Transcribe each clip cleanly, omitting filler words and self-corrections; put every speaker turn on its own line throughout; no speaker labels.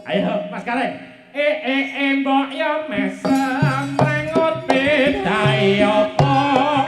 Ayo Mas Kareng. Mbok yo mesem rengut bedai apa?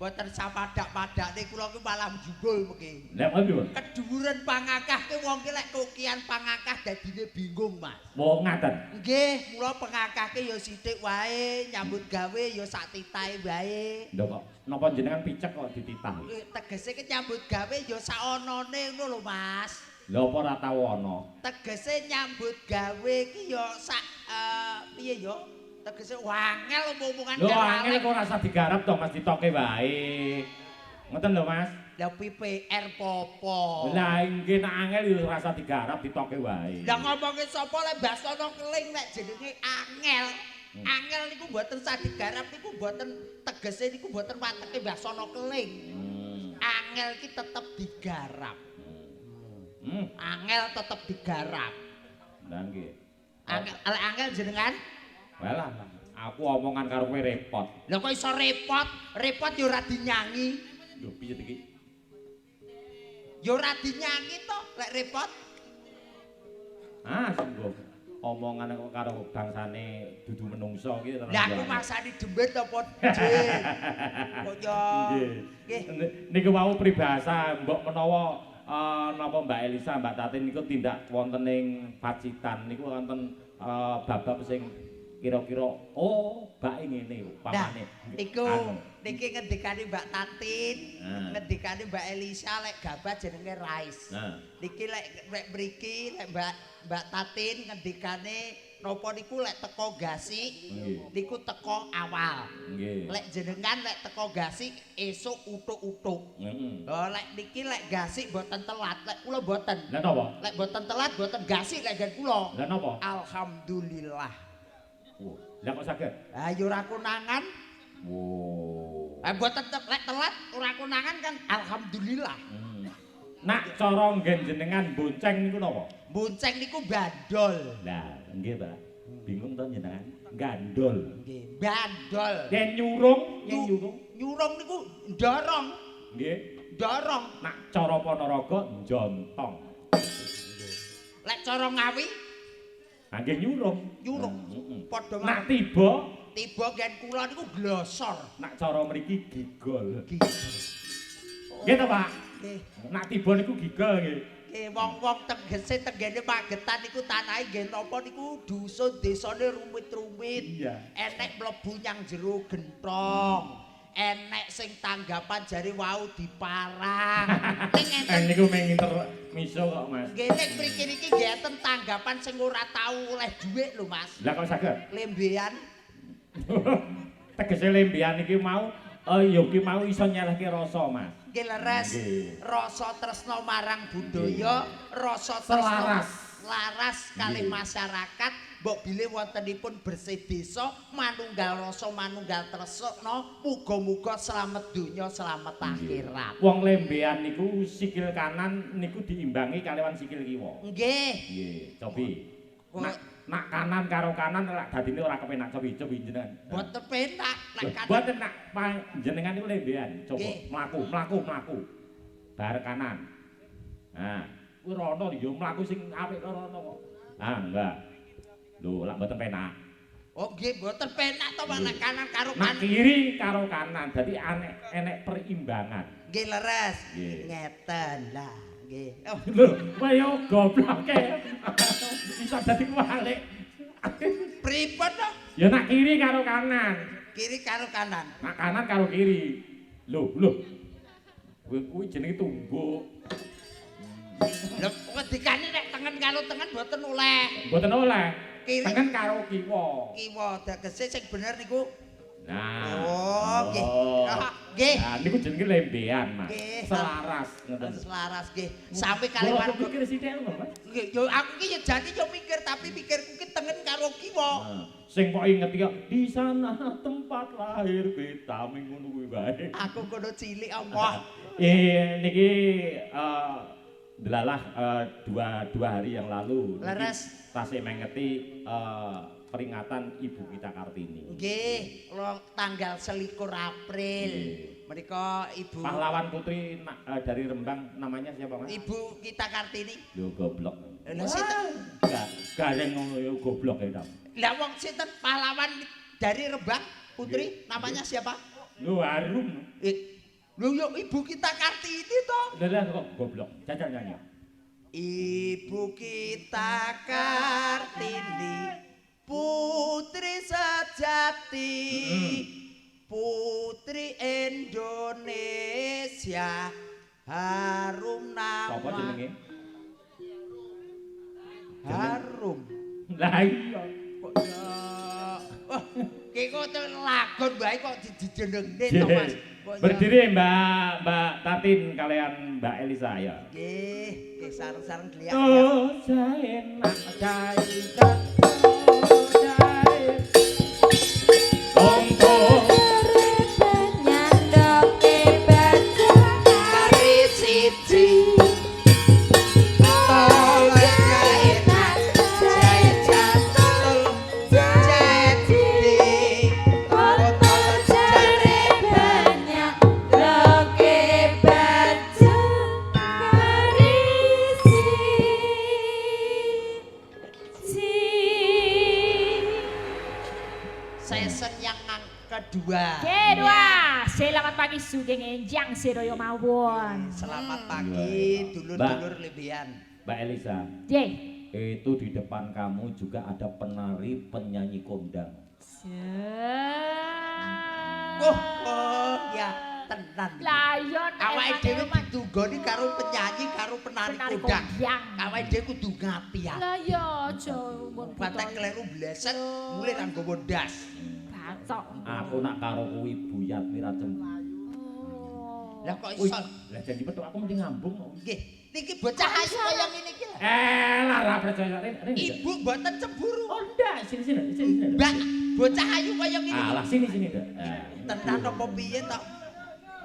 Boten sapadak-padak niku kula ki malah jubul mengki.
Lah ngono.
Keduren pangakah ki wong ki lek kokian pangakah dadine bingung, Mas.
Wong ngaten.
Nggih, mula pangakah ki ya sithik wae, nyambut gawe ya sak titahe wae.
Lho kok napa jenengan picek kok dititah?
Tegese ki nyambut gawe ya sak onone ngono lho, Mas.
Lha apa ora tau ana?
Tegese nyambut gawe ki ya sak piye ya? Tegese wangel omongan
karo. Lho angel kok ora usah digarap to Mas ditoke wae. Ngoten lho Mas.
Lah PPR popo.
Lah nggih nek angel yo ora usah digarap ditoke wae.
Lah ngomongke sapa lek Bastono Keling nek jenenge angel. Angel niku mboten usah digarap niku mboten tegese niku mboten wateke Bastono Keling. Angel ki tetep digarap. Angel tetep digarap.
Lah nggih.
Angel jenengan?
Walah, aku omongan karo kowe repot.
Lah kok iso repot? Repot yo ora dinyangi.
Lho piye iki?
Yo ora dinyangi to lek repot.
Ah, sungguh. Omongan kok karo bangsane dudu menungso iki terus.
Lah aku maksane dembet apa nggih. Kok yo
nggih. Niku wau pribahasa mbok menawa napa Mbak Elisa, Mbak Tatin niku tindak wonten ing Pacitan niku wonten bab-bab sing kira-kira bake ngene upamane.
Iku niki ngendikane Mbak Tatin, ngendikane Mbak Elisa lek gabah jenenge Rais. Niki lek mriki lek Mbak Tatin ngendikane napa niku lek teko Gasi niku teko awal. Lek jenengan lek teko Gasi esuk utuk-utuk. Lek niki lek Gasi mboten telat, lek kula mboten.
Lah napa?
Lek mboten telat mboten Gasi lek gen kula.
Lah napa?
Alhamdulillah.
Lah kok saged?
Ah ya ora konangan. Mboten lek telat ora konangan kan alhamdulillah.
Nak cara nggen jenengan bonceng niku napa?
Bonceng niku bandol.
Lah, nggih, Pak. Bingung to jenengan? Gandol.
Nggih, bandol.
Yen nyurung, nyurung.
Nyurung niku ndorong.
Nggih.
Ndorong.
Nak cara Panaraga njontong.
Lek cara Ngawi
nggih nyurung.
Nyurung. Padha
nak tiba
gen kula niku glosor.
Nak cara mriki gigol. Nggih to, Pak?
Nggih.
Nak tiba niku gigol nggih.
Wong-wong tegese tenggene Magetan niku tanahe nggih napa niku dusun desane rumit-rumit. Enek mlebu nyang jero gentong. Enek sing tanggapan jare wau diparang. Ning enten
niku mung intermiso kok, Mas.
Nggih nek mriki niki nggih enten tanggapan sing ora tau oleh dhuwit lho, Mas.
Lah kok saged?
Lembean.
Tegese lembean iki mau ya ki mau iso nyelehke rasa, Mas.
Nggih leres. Rasa tresna marang budaya, rasa tresna laras kalih masyarakat, mbok bilih wontenipun bersih desa, manunggal rasa manunggal tresna, muga-muga slamet donya, slamet akhirat.
Wong lembean niku sikil kanan niku diimbangi kaliwan sikil kiwa.
Nggih.
Nggih, cobi. Nak kanan karo kanan lak dadine ora kepenak cobi jenengan.
Boten penak lek kanan.
Boten nak jenengan niku lembean. Coba mlaku. Bar kanan. Nah, kuwi rono yo mlaku sing apik rono kok. Ah, enggak. Lho, lak boten penak.
Oh, nggih boten penak to nek kanan karo
Nak
kanan.
kiri karo kanan. Dadi enek perimbangan.
Nggih leres. Ngeten lah.
Lho, kowe yo gobloke. Bisa dadi kualik.
Pripun to?
Ya nak kiri karo kanan.
Kiri karo kanan.
Nak kanan karo kiri. Lho. Kuwi jenenge tumbuk.
Lha ngendikane nek tengen karo tengen mboten oleh.
Mboten oleh.
Kiri.
Tengen karo kiwa.
Kiwa tegese sing bener niku.
Nah.
Oh, nggih. Nggih.
Nah, niku jenenge lembean, Mas.
Nggih.
Selaras ngoten.
Selaras nggih. Sami kali
Kula
warga.
pikir sithik lho, Mas.
Nggih, yo aku ki yo jane yo mikir tapi pikirku ki tengen karo kiwa.
Nah, sing kok inget ya di sana tempat lahir kita ngono kuwi wae.
Aku kono cilik apa?
Niki delalah dua hari yang lalu.
Leres.
Tasik mengeti peringatan Ibu kita Kartini.
Nggih, tanggal 21 April. Menika Ibu
Pahlawan putri dari Rembang namanya siapa, Mas?
Ibu kita Kartini.
Lho goblok.
Lah sinten?
Gareng ngono ya goblok ya, Dam.
Lah wong sinten pahlawan dari Rembang putri namanya siapa?
Lho Harum.
Lho yo Ibu kita Kartini to.
Lah kok goblok. Jajal nyanyi.
Ibu kita Kartini putri sejati putri Indonesia harum nama
Sapa jenenge?
Harum.
Lah iya.
Kok ya. Oh, ki kok lagon bae kok dijenengne to Mas.
Berdiri Mbak Tatin kalian Mbak Elisa ya.
Nggih, sareng-sareng dilihat.
Oh, enak cairkan.
Kedua, selamat pagi sugeng enjang sedoyo mawon.
Selamat pagi dulur-dulur lebihan.
Mbak Elisa.
Ye.
Itu di depan kamu juga ada penari penyanyi kondang.
Oh ya tenan.
Lah iya
awake dhewe ditugoni karo penyanyi karo penari kondang. Awake dhewe kudu ngati ya.
Lah iya aja mun
patek kleru bleset mulih kanggo ndas.
Aku nak karo kuwi buyat miracem.
Lah kok iso?
Lah janji petuk aku mesti ngambung kok.
Nggih, niki bocah ayu kaya ngene iki lho.
Lah ora percaya Ren.
Ibu mboten cemburu.
Oh ndak, sini.
Mbak, bocah ayu kaya ngene iki.
Alah sini Dak.
Tenan apa piye to?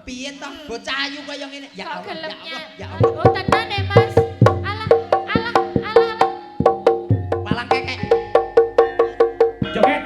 Piye to bocah ayu kaya ngene? Ya Allah, ya Allah.
Oh tenan ya Mas. Alah.
Palang kekek.
Joget.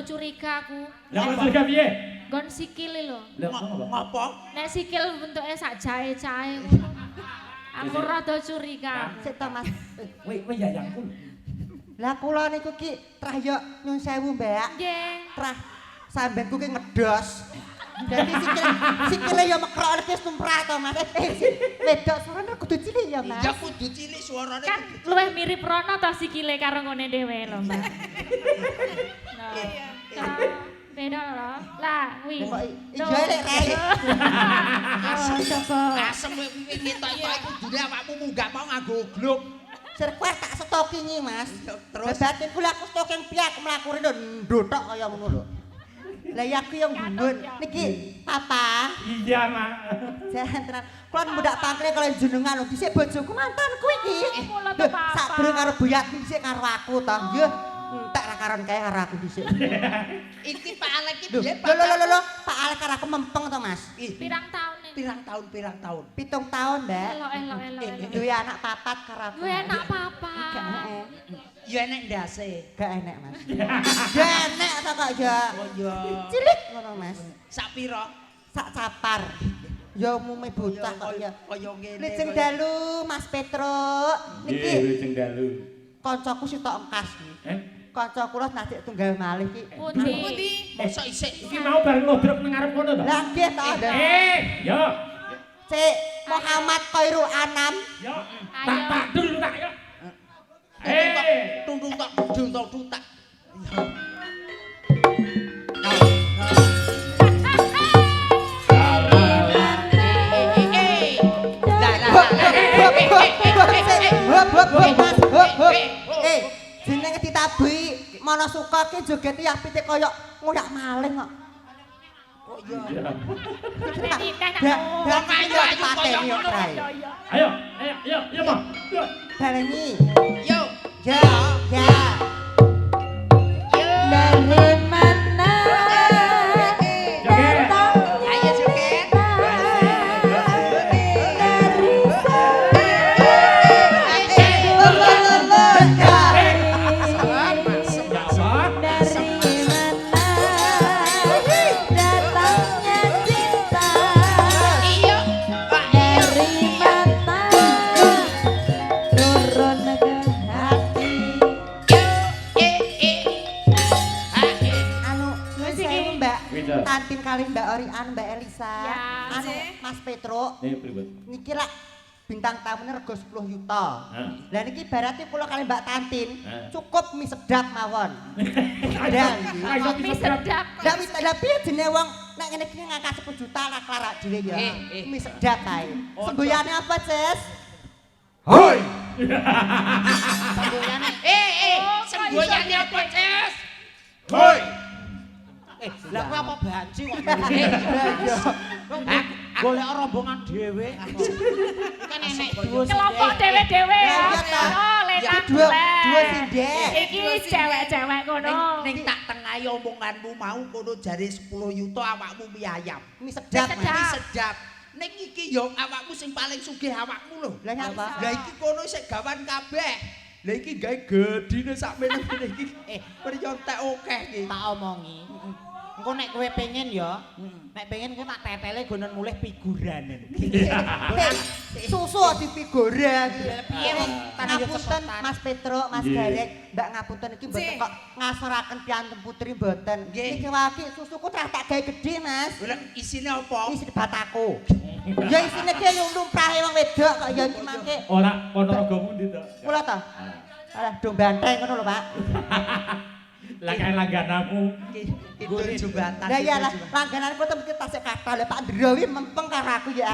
Curiga aku.
Lah kok curiga piye?
Gon sikil lho.
Ngopo?
Nek sikil bentuke sak jae-jae. Aku rada curiga.
Sik to Mas.
Kowe yayangku.
Lah kula niku ki trah yo nyun sewu, Mbak.
Nggih.
Trah sambenku ki ngedos. Dadi sikile yo mekrok wis tumrap to Mas. Wedok suarane kudu cilik ya Mas.
Ya kudu cilik suarane.
Kan luwih mirip Rono to sikile karo ngene dhewe lho, Mbak. Beda lho. Lah, wi.
Ijo lek rek.
Asem wingi tok iku kudune awakmu munggah mau nganggo gluk.
Sirkuit tak stokingi, Mas.
Terus
batin kula aku stoking piye aku mlaku rene ndothok kaya ngono lho. Lah ya aku yang gumun. Niki, Papa.
Iya, Mak.
Jangan tenan. Kula mundak pangkle kalian jenengan lho. Dhisik bojoku mantanku iki.
Kula to, Papa.
Sak durung karo Buyat dhisik karo aku to. Nggih. Entek ra karon kae karo aku dhisik.
iki Pak Alek iki
Lho,
biyen
lho, Pak Alek karo aku mempeng to, Mas.
Pirang taun nih?
pirang tahun
7 tahun, Mbak.
Elok.
Duwe anak papat karo aku.
Duwe anak papa.
Gak enek.
ya enek ndase
Gak enek, Mas. Gak enek to kok ya.
oh iya
Cilik ngono, Mas.
sak pira
Sak capar. Ya umume bocah kok ya.
kaya ngene
Lajeng dalu Mas Petruk.
Nggih,
Niki
Wilujeng dalu.
kancaku sitok engkas iki. Kanca kula nasik tunggal malih iki.
Pundi?
mosok isik
Iki mau bareng nodrok nang ngarep kono to?
Lah nggih to.
Yo.
Cik Muhammad Khairul Anam.
Yo.
Ayo.
Tak dulu tak yo.
tungtung tok dudung tok tutak
Jenenge ditabuhi mana suka ki joget ya pitik kaya ngoyak maling kok.
oh iya
Ayo, Mak. Yo.
Barengi.
yo
Ya.
Dari mana?
Joget.
ayo joget
Ya Allah.
Dari mana datangnya cinta?
iya
Dari mata turun ke hati.
Anu,
Wis
saya
iki.
Mbak.
Wida.
Tantin kali Mbak Orian, Mbak Elisa.
Ya,
Anu,
Cik.
Mas Petruk.
Nih pripun?
Niki lak bintang tamunya rego 10 juta.
Hah.
Lah niki berarti kula kali Mbak Tantin
Hah.
cukup mie sedap mawon. Dan
Kopi sedap.
Lah wis lah piye jenenge wong nek ngene iki ngangkat 10 juta lah klarak dhewe ya. Mie sedap ae. Semboyane apa, Ces?
Hoi.
semboyane semboyane apa Ces
Hoi.
Lah kowe apa banci kok?
golek rombongan dhewe
Kan enek duwe
Kelompok dewe-dewe ya.
Ya, ta.
Oh, lena
Dua
bulan.
sindek.
Iki cewek-cewek kono.
ning tak tengahi omonganmu mau kono jare 10 yuta awakmu mie ayam
Mie sedap.
Sedap.
Mas.
mie sedap ning iki yo awakmu sing paling sugih awakmu lho
Lah nyapa?
lah iki kono sik gawan kabeh lah iki gawe gedine sak meneh iki priyontek akeh iki
tak omongi. Engko nek kowe pengen ya, nek pengen kowe tak tetele gonon mulih figuranen.
Susu dipigora iki.
Piye wong tanah yo
Ngapunten
cepetan.
Mas Petruk, Mas
Nggih.
Garek, Mbak ngapunten iki mboten kok ngasaraken piantun putri mboten.
Nggih.
Iki waki susuku tak gawe gedhe, Mas.
lha isine apa
Isi bataku. Ya isine ki lumrahe wong wedok kok ya iki mangke.
Ora Ponorogo pundi to?
Kula to. Alah do banteng ngono lho, Pak.
Lah kae langganamu.
itu jembatan
Lah ya lah langgananku tem kita tasik kathah lho Pak Ndrowi mempeng karo aku ya.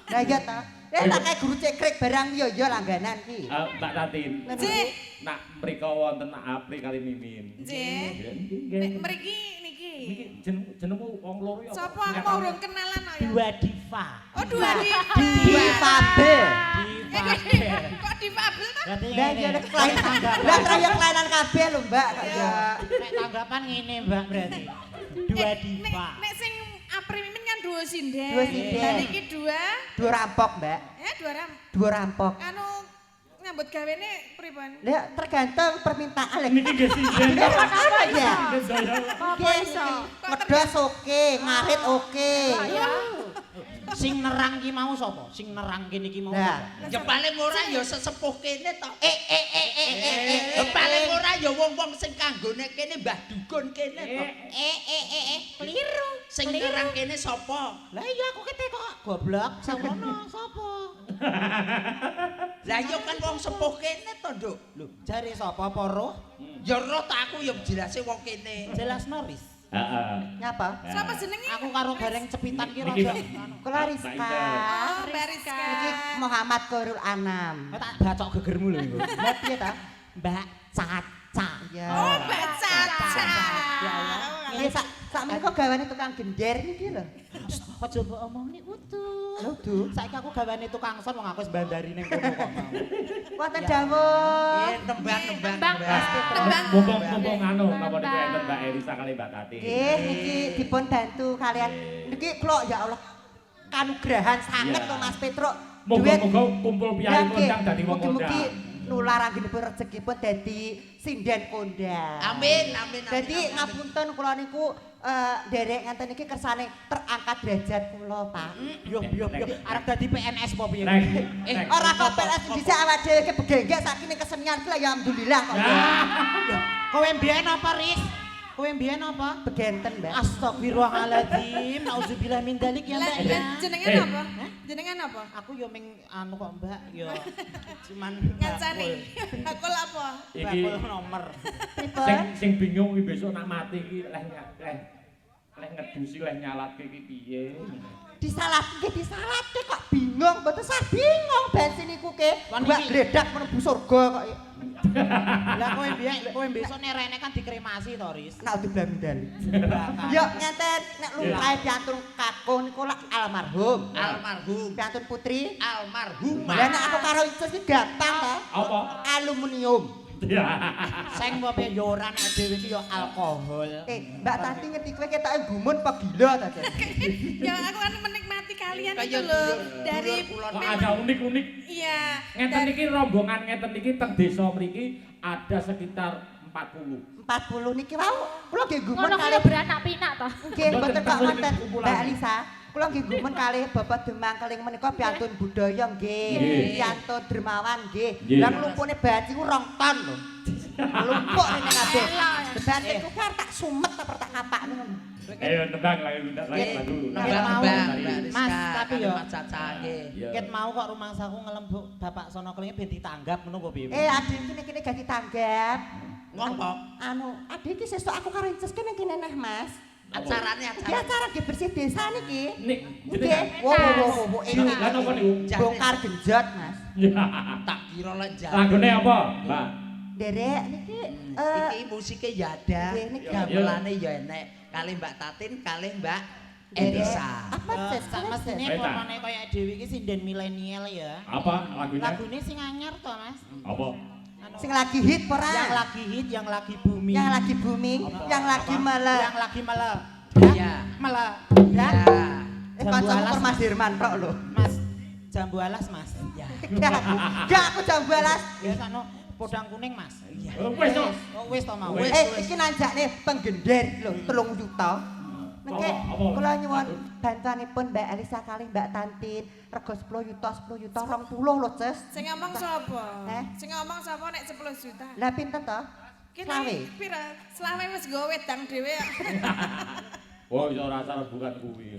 Lah ya ta. Tak kayak guru cekrek barang yo yo langganan ki.
Mbak Tatin.
Cik.
Nak mriko wonten Apri kali Mimin.
Nggih.
Nggih.
Nek mriki niki.
Niki jenengmu wong loro ya.
Sapa aku mau urung kenalan kok ya?
Dua diva.
Oh, dua di.
Difabel.
Kok difabel ta?
Berarti
Lah
ngene.
ya nek kelainan. Lah trayek kelainan kabeh lho Mbak kok ya.
Nek tanggapan ngene, Mbak, berarti. Dua diva.
Nek sing Apri Mimin kan dua sinden.
Dua sinden.
Lah niki dua.
Dua rampok Mbak.
Dua ram.
Dua rampok.
Anu nyambut gawene pripun?
Lah tergantung permintaan lagi.
Niki nggih sinden.
Apa ya?
Apa iso?
Medhos oke, ngarit oke.
Sing nerang ki mau sapa? Sing nerang kene iki mau
Lah.
sapa?
ya paling ora ya sesepuh kene to paling ora ya wong-wong sing kanggone kene Mbah Dukun kene to
Keliru.
sing ngerang kene sapa
Lah iya aku kete kok goblok. Samono sapa?
lah ya kan wong sepuh kene to Nduk
Lho, jare sapa apa roh?
ya roh tak aku ya jelase wong kene
Jelas Noris.
Heeh.
Nyapa?
Siapa jenenge?
Aku karo gareng cepitan ki
Niki,
rada.
Mbak.
Kula Rizka.
Oh, Mbak Rizka.
Iki Muhammad Korul Anam.
Kok tak bacok gegermu lho iku.
Mbak piye ta?
Mbak Caca.
Ya.
Oh, Mbak Caca.
Ya Allah. Iki sak menika gawane tukang gender niki lho.
Aja mbok omongni utuh.
Lho, Du.
Saiki aku gawane tukang son wong aku wis bandari ning kono kok mau.
Wonten dawuh.
Tembang.
Mumpung anu napa niku enten Mbak Elisa kali Mbak Tati.
Nggih, niki dipun bantu kalian. Niki kula ya Allah kanugrahan sanget
Iya.
kok Mas Petruk.
Moga-moga kumpul
Ya,
piyai
nggih.
kondang dadi wong
Mugi-mugi
kondang.
nular anggenipun rezekipun dadi sinden kondang.
Amin.
Jadi ngapunten kula niku nderek ngenten iki kersane terangkat derajat kula, Pak.
Yo arep dadi PNS apa piye?
Ora kok PNS dhisik awake dhewe ki begenggek sakine kesenian ki ya alhamdulillah kok.
Kowe mbiyen apa, Riz? Kowe mbiyen apa?
Begenten, Mbak.
Astagfirullahaladzim, nauzubillah min dalik ya Mbak ya.
Jenengan apa? Jenengan apa?
Aku yo ming anu kok Mbak yo cuman
Ngancani. Bakul apa?
Iki
bakul nomor.
Pripun?
sing bingung iki besok nak mati iki leh ngedusi leh nyalatke iki piye.
Disalatke kok bingung, mboten sah bingung bensin niku ke.
Wan
Mbak
iki-
gledak menebu surga kok.
Lah kowe besok nerene kan dikremasi to, Riz.
Nak dibelah medali. Yo ngenten nek lukae piantun kakung niku lak almarhum. Piantun putri.
Almarhumah.
Lah nek aku karo Icus ki gampang ta.
Apa?
Aluminium.
Sing pope yo ora nek dhewe iki yo alkohol.
Mbak Tati ngerti kowe ketoke gumun apa gila ta, Jan?
Ya aku kan menikmati kalian itu
Kayak
loh.
dulu-
Dari
Kok ada unik-unik.
iya.
Ngeten iki rombongan ngeten iki teng desa mriki ada sekitar 40.
40 niki wau kula nggih gumun
Ngono
kalih
kuwi beranak pinak to.
nggih mboten kok
Mboten
wonten
kumpulan.
Mbak Elisa. Kula nggih gumun kalih Bapak Demang keling menika piantun budaya nggih,
Nggih.
piantun dermawan nggih.
Nggih.
Lah nglumpune baci ku 2 ton lho. Lumpuk rene kabeh. Batik ku kan tak sumet tak tak kapakne ngono.
Ayo tembang lagi lagu.
Mas, tapi yo
Caca nggih.
ket mau kok rumangsaku ngelembuk Bapak Sono kelinge ben ditanggap ngono apa piye?
Adik kene gak ditanggap.
Ngopo?
Anu, adik iki sesuk aku karo Inces kene kene neh, Mas.
Acarane
Iki acara nggih bersih desa niki.
Nik
Nggih.
jenengan.
Wo
Lah napa niku?
bongkar genjot, Mas.
tak kira lek jalan.
Lagune apa, Mbak?
Derek niki
Iki musike ya ada.
Nggih, niki.
Gamelane ya enek. Kali Mbak Tatin, kali Mbak Elisa.
Apa Ces?
Sak mestine
Weta.
pomone kaya dhewe iki sinden milenial ya.
Apa lagunya?
Lagune sing anyar to, Mas.
Apa?
Anu,
Sing lagi hit ora?
yang lagi hit, yang lagi booming.
Yang lagi booming, yang lagi mele.
Yang lagi mele.
Iya.
Mele.
Ya.
Kancaku
Jambu alas.
Mas Dirman tok lho.
Mas, jambu alas, Mas.
Ya.
Gak aku jambu alas.
Ya sakno podang kuning, Mas.
Wis to.
Oh, wis to mau.
Wis.
Iki nanjakne penggender lho, 3 juta. Niki
Apa?
kula nyuwun bantuanipun Mbak Elisa kalih Mbak Tantin, rego 10 juta, 20 lho, Ces.
Sing ngomong sapa?
Eh?
Sing ngomong sapa nek 10 juta?
Lah pinten to?
Kene
Slawe.
pira? Slawe wis nggo wedang dhewe.
Oh, iso rasa bukan kuwi.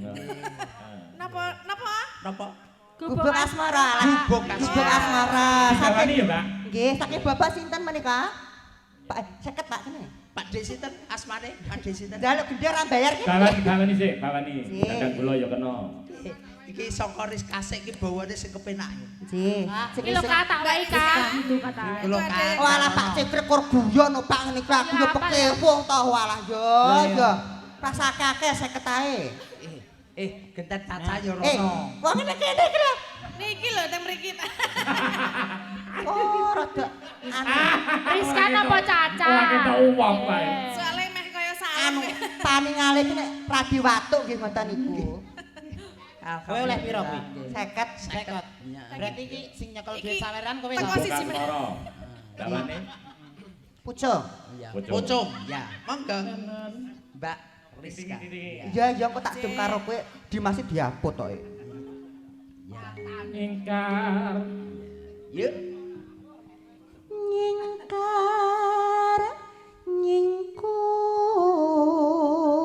Napa? Napa?
Napa?
Gubuk asmara.
Gubuk
Gubuk asmara.
Gawani ya, Mbak?
Nggih, saking Bapak sinten menika? Pak 50 Pak kene.
Pak Desiten asmane, Pak Desiten.
Jaluk gender ra bayar ki.
Bawani sik, bawani.
Sik.
Kadang kula ya kena.
Iki saka ris kasek iki bawane sing kepenak.
Nggih.
Iki lho Kak, tak wae Kak. Gitu kata.
Kulo kan.
Walah Pak Cikrik kur guyon no Pak ngene iki aku yo
Ya, apa ya?
pekewung to walah yo yo. Rasake akeh 50 ae.
Genten caca yo
Eh,
rono.
wong ngene kene iki lho.
Niki lho teng mriki.
Oh, rada anu
Rizka napa Caca?
Ora ketok uwong wae.
Soale meh kaya
anu
salep.
paningale iki nek radi watuk nggih ngoten niku.
Kowe oleh pira kuwi?
50.
50.
Iya.
Berarti iki sing nyekel
Iki
duit saleran kowe
teko
to?
siji
Bukan loro. Bawani.
Pucung.
Iya.
Pucung.
Pucung. Ya, monggo. Mbak Rizka.
Iya, iya kok tak dem karo kowe Dimas diapot to.
Ingkar.
Yuk.
Nyingkar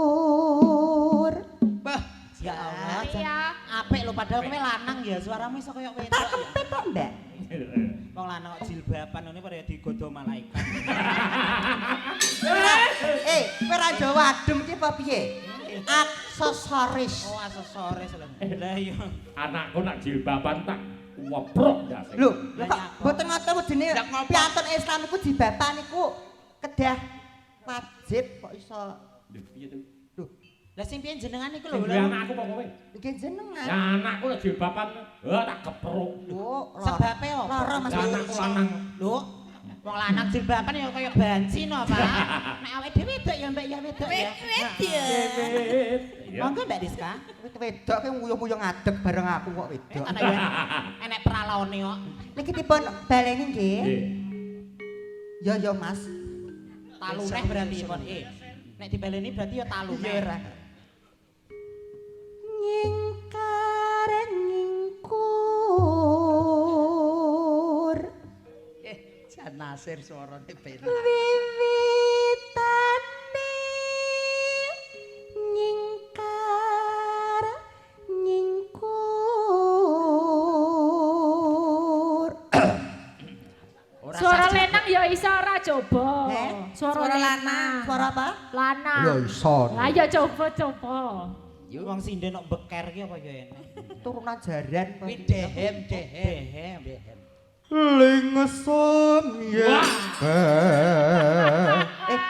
nyingkur.
Bah,
Ya Allah.
Iya.
Apik lho padahal kowe lanang ya, suaramu iso kaya wedok
Tak
ya.
kepet kok, Mbak.
Wong lanang kok jilbaban ngene padha digodho malaikat.
Kowe ra njowo adem iki apa piye? Aksesoris.
Oh, aksesoris lho. Lah iya.
Anakku nak jilbaban tak woprok ndase.
Lho, kok mboten ngoten wedine
Ndak ngopo.
piantun Islam iku jibapan iku kedah wajib kok iso.
Lho piye to?
Lho,
Lah sing piye jenengan iku
Sing
lho.
duwe anakku apa kowe?
iki jenengan.
Ya anakku nak jilbaban, tak kepruk.
Lho,
Sebabe apa?
lara Mas.
Lah anakku lanang.
Lho, wong lanang jilbaban ya kaya banci no, Pak. Nek awake dhewe wedok ya Mbak ya wedok ya.
Ya.
Monggo Mbak Rizka.
Wedok ki nguyuh-nguyuh ngadeg bareng aku kok wedok.
Ana ya enek pralone kok.
Niki dipun baleni nggih.
Nggih.
Ya Mas.
Taluneh berarti kon. Nek dibaleni berarti ya taluneh.
Ya ora. Nyingkar nyingkur
Jan Nasir suarane penak.
wiwitane nyingkar nyingkur
Suara lenang ya iso ora coba.
Heh?
Suara lanang.
suara apa?
Lanang.
iso
Lah ya coba-coba.
Wong sinden kok beker ki apa ya enek.
turunan jaran
Kuwi dehem.
Lingsun yen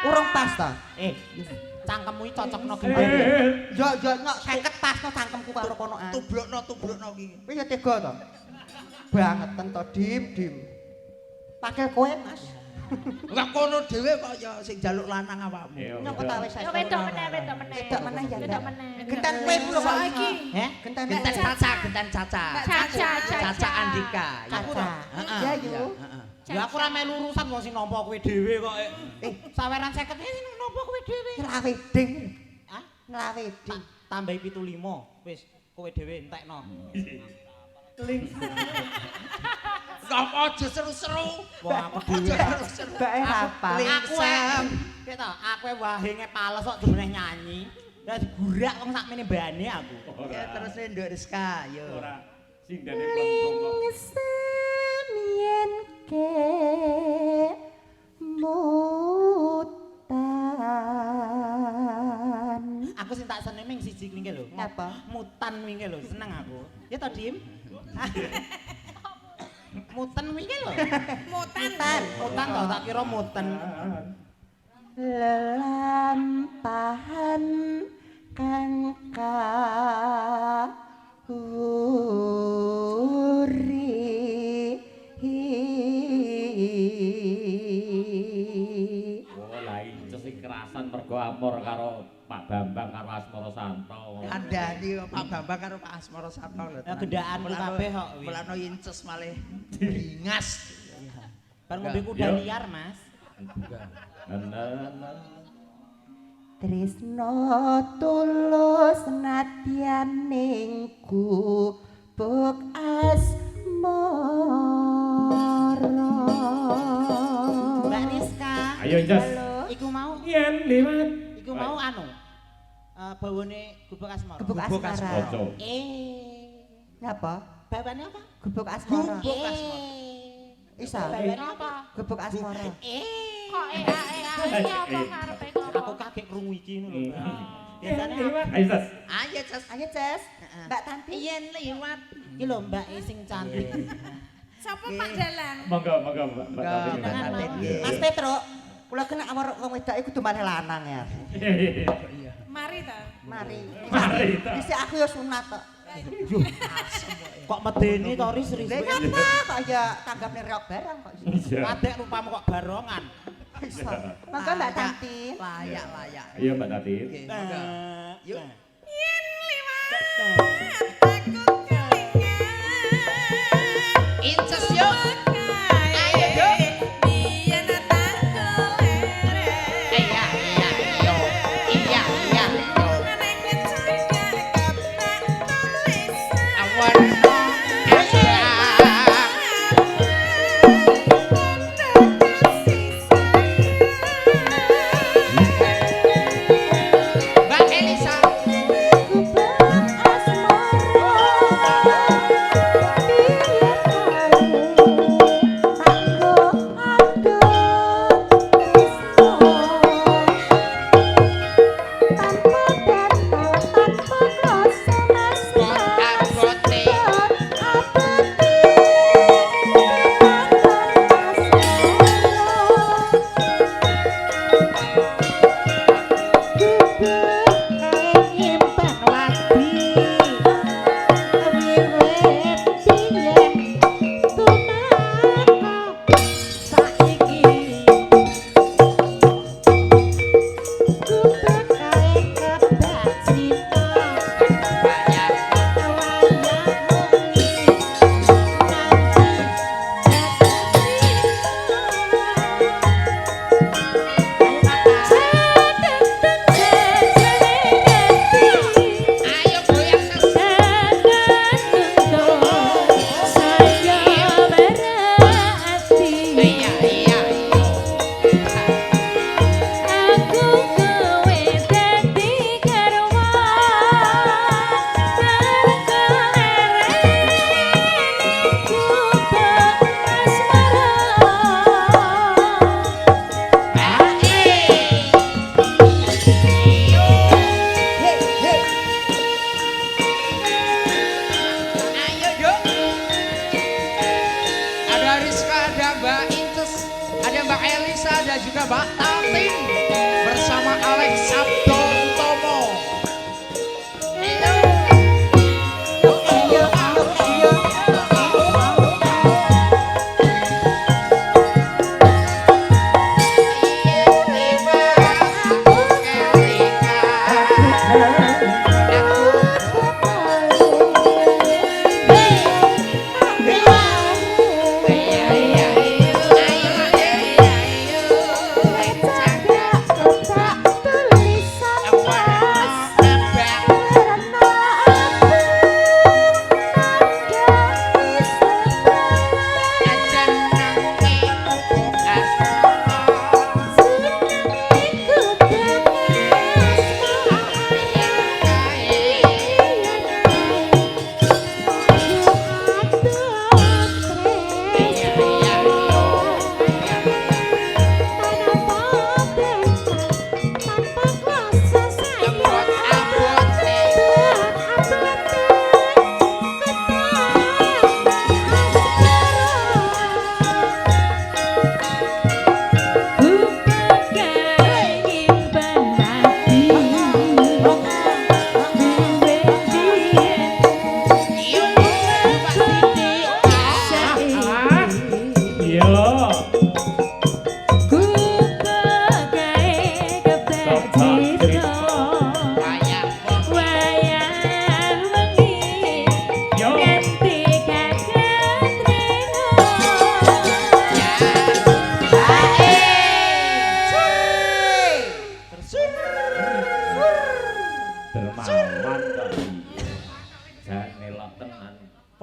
urung pas ta?
Cangkemmu iki cocokno gembar.
Yo nyok 50 pasno cangkemku karo kono ae.
Tubrukno ki.
Wis ya tega to. Bangeten to dim. Pakil kowe Mas.
Enggak kono dhewe kok ya sing jaluk lanang awakmu.
Nyok ta wis
Ya wedok meneh.
Wedok meneh ya.
Wedok meneh.
Gentan kowe ku lho kok iki.
Heh?
Gentan
Gentan Caca. Caca Andika.
Caca. Ya yo.
Ya aku ora melu urusan wong sing nampa kowe dhewe kok. Saweran 50 sing nampa kowe dhewe.
Nglaweding.
Hah?
Nglaweding.
Tambahi 75. Wis kowe dhewe entekno.
Kok aja seru-seru.
Wong aku dhewe.
Bae hafal.
Aku keto, aku wae ngepales kok dimeneh nyanyi. Ya digurak wong sakmene mbane aku.
Ya terus Nduk Rizka, yo.
Ora sindane pon.
Lingsen yen ke mutan.
Aku sing tak seneng ming siji kuwi lho.
Apa?
Mutan wingi lho, seneng aku. Ya to, Dim? Mutan wingi lho.
Mutan.
Mutan to tak kira mutan.
Lelampahan kang
Oh, lah incus sing kerasan mergo amor karo Pak Bambang karo Asmara Santo.
Kandhani Pak Bambang karo Pak Asmara Santo lho.
Ya gendakanku kabeh kok.
Mulane incus malih bringas.
Bar ngombe kuda liar, Mas.
Tresno tulus nadyan ning gubuk asmara.
Mbak Rizka.
Ayo Incus.
Iku mau
Yen liwat.
iku mau anu. Bawane gubuk asmara.
Gubuk asmara.
Ojo.
Napa?
Bawane apa?
Gubuk asmara.
Gubuk asmara.
Isa.
Bawane apa?
Gubuk asmara.
Kok iki apa karepe kok?
Aku kaget krungu iki ngono lho. Biasane
Ayo Incus.
Ayo Ces.
Ayo Ces. Mbak Tanti.
Yen liwat.
iki lho Mbak sing cantik.
Sapa Pak Dalang?
Monggo Mbak Tati.
Mbak Tati, nggih.
Mas Petro, kula kena awak wong wedok iku kudu maneh lanang ya.
Mari ta.
Mari.
Mari ta.
Dhisik aku ya sunat kok.
Kok medeni to Riz?
Lha ngapa kok ya tanggapne reok barang kok.
Iya.
Kadek rupamu kok barongan.
Iso. Mangga Mbak Tanti.
Layak.
Iya Mbak Tati.
Nggih, monggo. Yuk.
Yen liwat aku kelingan.
Incus yuk.
Ayo
yuk.
Biyen tak kelere.
Iya. Yo. Iya. Yo.
Neng kecangan kepak tulisan.
Awan. Iya. Mbak Elisa.
Gubuk asmara.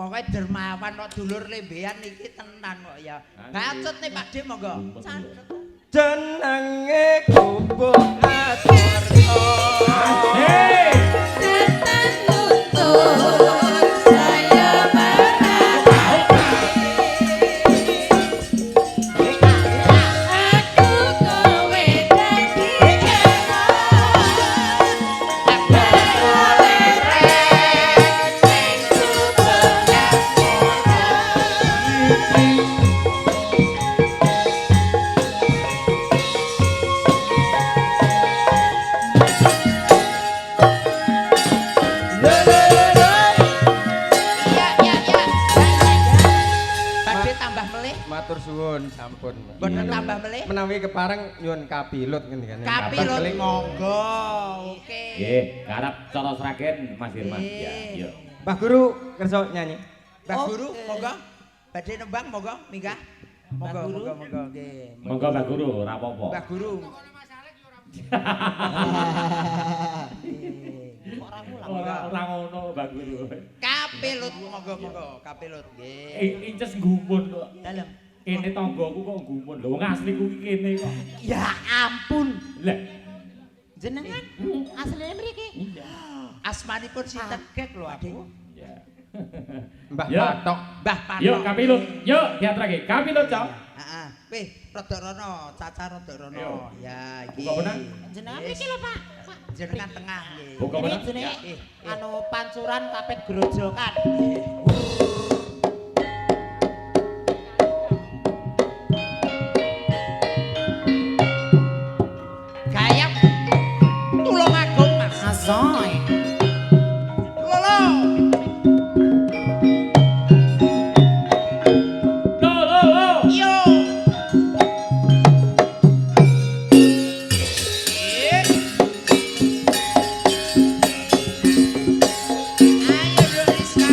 Pokoke dermawan kok dulur lembean iki tenan kok ya. Bacot nih Pak De monggo.
Jenenge gubuk atur.
Hei.
Setan lutut saya marah. Aku kowe dadi
Badhe tambah melih.
Matur suwun sampun.
Mboten tambah melih.
Menawi kepareng nyuwun kapilut ngene kan.
Kapilut monggo. Oke.
Nggih, garap cara Sragen Mas Firman. Ya, yo.
Mbah Guru kersa nyanyi.
Mbak Guru monggo. Badhe nembang monggo minggah. Monggo monggo nggih.
Monggo Mbak Guru, ora apa-apa.
Mbak Guru.
Ora ngono Mbak Guru.
Kapilut monggo kapilut nggih.
Inces gumun kok.
Dalem.
Kene tanggoku kok gumun. Lho wong asliku iki kene kok.
Ya ampun.
Lah,
Jenengan asline mriki.
Asmanipun sinten kek lho aku.
ya.
Mbah
Ya.
Patok.
Mbah Patok.
Yuk kapilut. Yuk diatrake. Kapilut, Cok.
Heeh. Wih, Rada Rono, Caca Rada Rono.
Ayo.
Ya, iki.
Buka bener.
Jenengan
Yes.
mriki lho, Pak.
Jenengan tengah nggih.
Buka
Ini
bener.
jenenge
Eh,
anu pancuran kapet grojokan.
Gayam. Tulung agung, Mas.
Asoy.
Lolo.
Lo.
Yo. Ayo Rizka.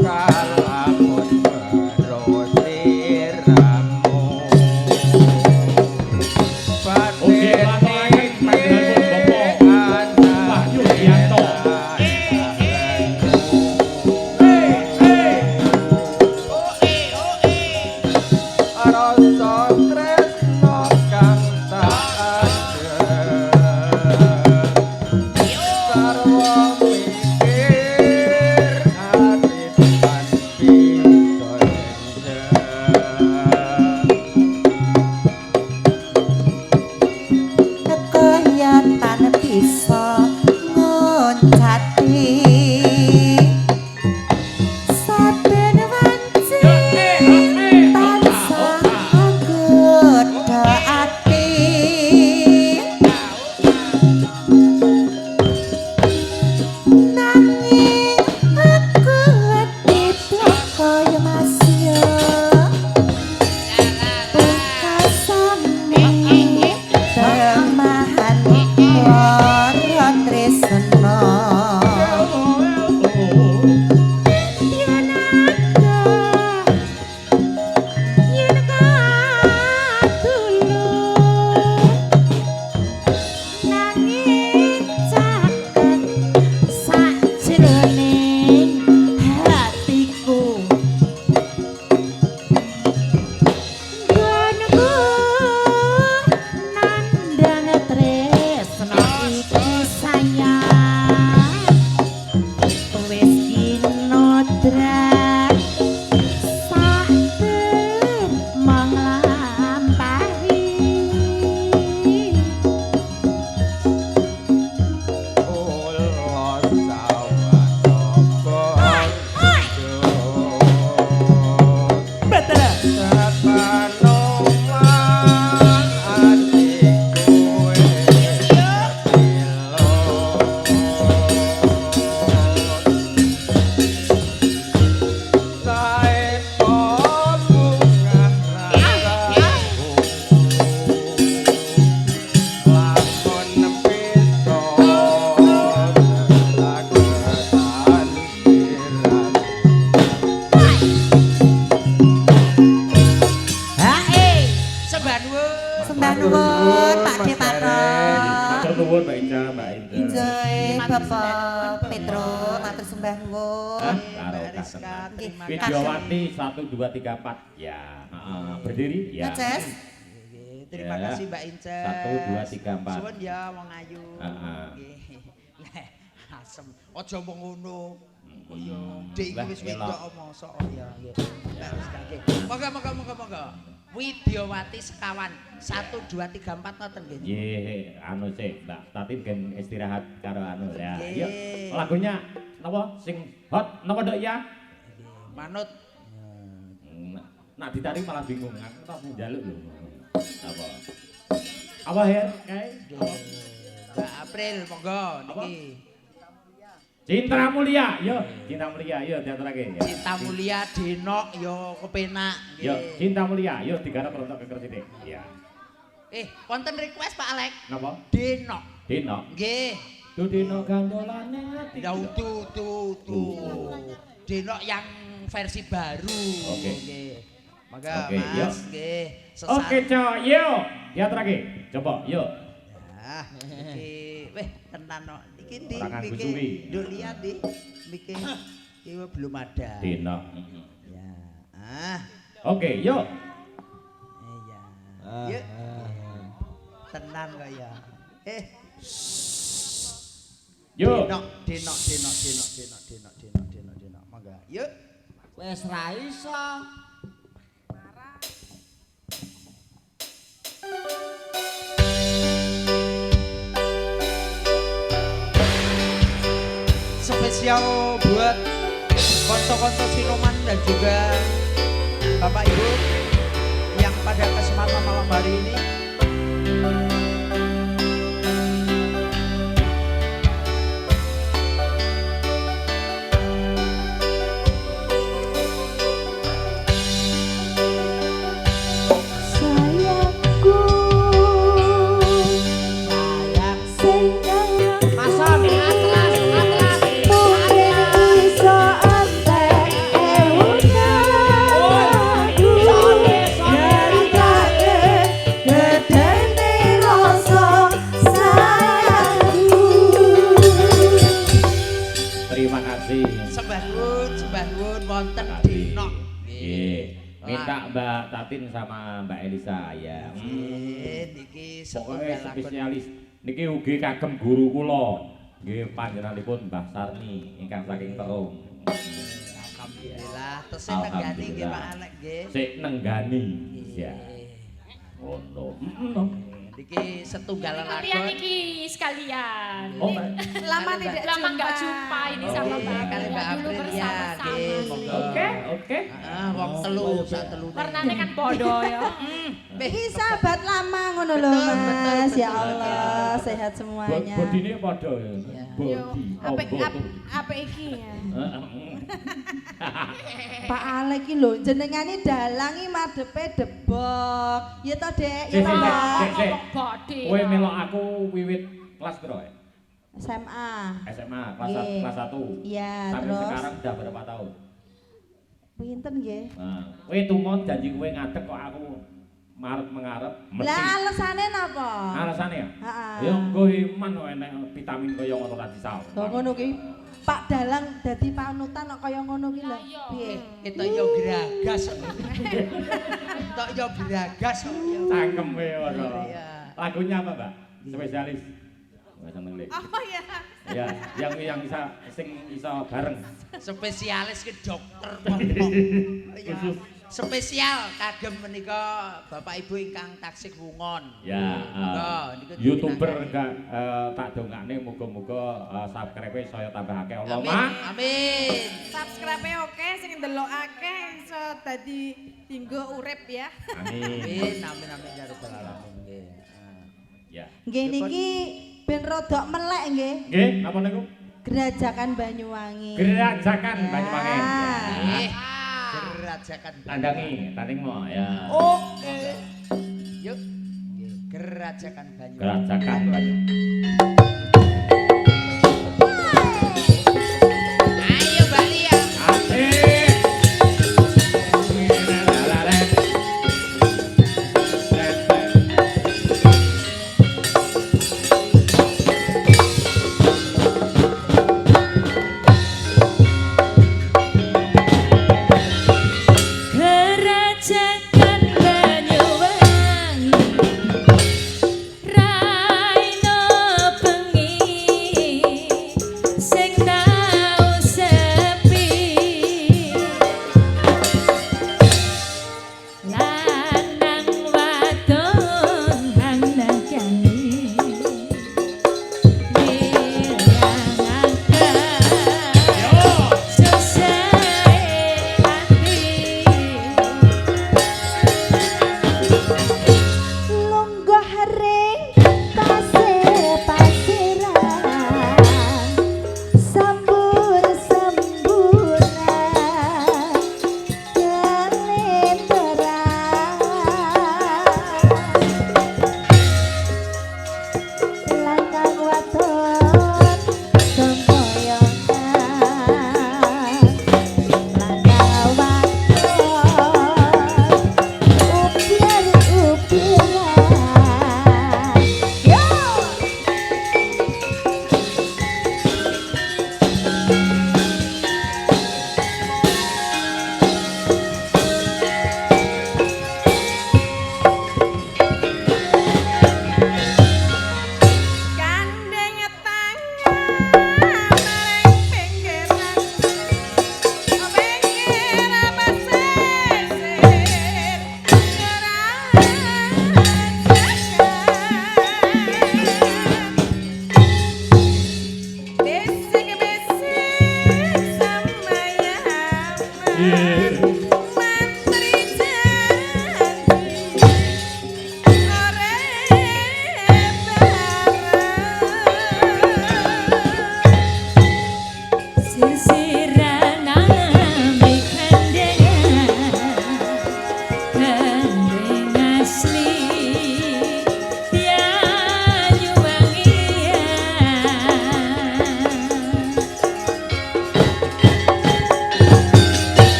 Kalamun merosiramu.
Oke, Pak,
Batin
Pak, Pak, Pak, Pak, Pak, Pak, Pak, Pak, nuwun Mbak Inca, Mbak Inca.
Injoy Bapak Petro, matur sembah nuwun.
Hah?
Mbak
Karo
Rizka,
Kak.
terima kasih.
Widyawati 1 2 3 4. Ya, heeh. Berdiri? Ya.
Ngeces.
Nggih, terima
Ya.
kasih Mbak Ince.
1 2 3 4.
Suwun ya wong ayu.
Heeh.
Nggih. Leh, asem. Aja mung ngono. Kaya
Hmm.
Dik iki
Lah,
wis
elok.
wedok mosok ya nggih. Mbak Rizka nggih. Monggo. Widyawati sekawan 1 2 3 4 ngoten nggih.
Nggih, anu sih, Mbak Tati gen istirahat karo anu ya.
Nggih.
Yuk, lagunya napa sing hot napa Nduk ya?
Manut
Nak ditarik malah bingung, aku tak njaluk lho. Apa? Apa ya? Kae?
Mbak April monggo
Apa?
niki.
Cinta Mulia, yo, Cinta Mulia, yo diaturake ya.
Cinta Mulia Denok yo kepenak
Yo,
nggih.
Cinta Mulia, yo digarap rontok keker sithik. Ya.
Wonten request Pak Alek.
Napa?
Denok.
Dino.
Nggih.
Dudino gandolane ati.
Ya tuh. Denok yang versi baru.
Oke.
Nggih. Maka
Oke,
Mas
yuk.
nggih. Sesat.
Oke, Cok, yo. Diaturake. Coba, yo.
Ah, iki weh tenan no. Iki ndi
Ora kanggo
miki
suwi.
nduk lihat di. Miki iki belum ada.
Dino.
Ya. Ah,
Oke, yo.
iya. Yuk. Tenan kok ya.
Yo.
Denok. Mangga. Yuk.
Wis ra iso.
Spesial buat konco-konco Sinoman dan juga Bapak Ibu yang pada kesempatan malam hari ini
Sayangku, sayang
Masa ning atlas.
mungkin iso antek ewunaku nyarikake gedene rasa sayangku.
Terima kasih.
sembah nuwun wonten
Kasih.
Denok.
Nggih. Minta Mbak Tatin sama Mbak Elisa ya.
Niki
Pokoknya
setunggal akun.
spesialis niki ugi kagem guru kula. Nggih panjenenganipun Mbah Sarni ingkang saking Terung.
Alhamdulillah, tesih nenggani nggih Pak Alek nggih.
Sik nenggani. Ya. Ngono.
Niki setunggal
Kemudian
lakon.
iki sekalian.
Oh, Mbak.
Lama tidak
Lama nggak jumpa ini sama
Iya,
Mbak
kali
April.
Mbak
Dulu
April, ya,
bersama-sama.
nggih, monggo.
Oke.
Ah, wong telu sak telune.
Warnanya kan podo ya.
Ih, sahabat lama ngono lho
Betul,
Mas.
betul,
Ya Allah,
betul.
sehat semuanya.
Bodine padha ya. Bodi.
apa iki ya?
Pak Alek iki lho jenengane dalangi madepe debok. Ya to, Dek? Ya
Sik,
to,
sik,
Mbak?
sik, sik.
Body.
Kowe melok aku wiwit kelas piro ya?
SMA.
SMA kelas
Nggih.
kelas 1.
Iya,
Sampai
terus
sekarang udah berapa tahun?
pinten nggih?
Nah, kowe tumon janji kowe ngadeg kok aku marep mengarep mesti.
Lah alasane napa?
Alasane ya?
Heeh.
Ya engko iman kok enek vitamin kaya ngono ra disau.
Lho ngono ki. Pak Dalang dadi panutan kok kaya ngono ki lho.
Lah, iya.
Piye?
Itu yo geragas. Tok yo geragas.
Cangkem kowe ngono.
Iya.
Lagunya apa, Mbak? Spesialis. Wah, seneng Le.
Apa ya?
Ya, yang bisa sing iso bareng.
Spesialis ke dokter ngomong. Ya.
Khusus.
Spesial kagem menika Bapak Ibu ingkang taksih wungon.
Ya,
niku
YouTuber
dipinangaken.
tak dongakne muga-muga subscribe saya tambah akeh Allah.
Amin.
Mak.
Amin.
Subscribe oke, sing ndelokake iso dadi dinggo urip ya.
Amin.
Amin ya rabbal alamin nggih.
Ya.
Nggih niki ben rodok melek nggih.
Nggih, napa niku?
Gerajakan Banyuwangi.
Gerajakan Banyuwangi.
Ya.
Nggih. Gerajakan
Tandangi, tandingmu ya.
Oke. Yuk. Nggih, Gerajakan Banyuwangi.
Gerajakan Banyuwangi.
Ayo Mbak Lia.
Asik.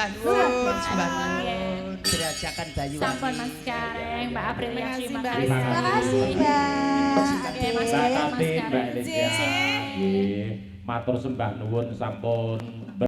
sembah nuwun, sembah nuwun. Dirajakan Bayu.
Sampun Mas Kareng, Mbak Aprilia terima
Mbak.
kasih.
Terima
kasih, Mbak.
Oke, Mas
Mbak
Kareng, Mas
Tatin, Mbak
Kareng.
Elisa. Nggih, matur sembah nuwun sampun